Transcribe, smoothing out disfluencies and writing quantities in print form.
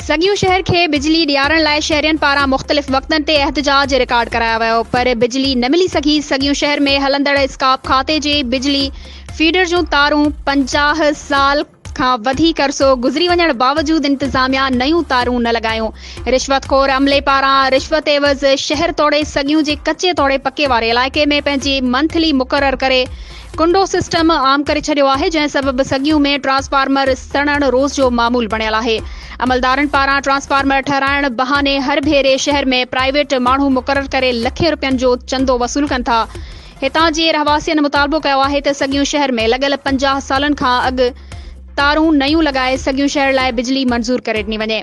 सगियूं शहर खे बिजली ॾियारण लाइ शहरियनि पारां मुख़्तलिफ़ वक़्तनि ते एहतिजाज रिकॉर्ड कराया वियो, पर बिजली न मिली सघी। सगियूं शहर में हलंदड़ स्काप खाते जे बिजली फीडर जूं तारूं 50 साल खां वधीक अरसो गुज़री वञण बावजूद इंतज़ामिया नयूं तारूं न लॻायूं। रिश्वतखोर अमले पारां रिश्वत एवज़ शहर तोड़े सगियूं जे कचे तोड़े पके वारे इलाइक़े में पंहिंजे मंथली मुक़रर करे कुंडो सिस्टम आम करे छॾियो आहे, जंहिं सबबि सगियूं में ट्रांसफार्मर सड़ण रोज़ जो मामूल बणियल आहे। अमलदारनि पारां ट्रांसफार्मर ठहिराइण बहाने हर भेरे शहर में प्राइवेट माण्हू मुक़रर करे लखे रुपयनि जो चंदो वसूल कनि था। हितां जे रहवासियुनि मुतालबो कयो आहे त सगियूं शहर में लॻल 50 सालनि खां अॻु तारूं नयूं लॻाए सगियूं शहर लाइ बिजली मंज़ूर करे ॾिनी वञे।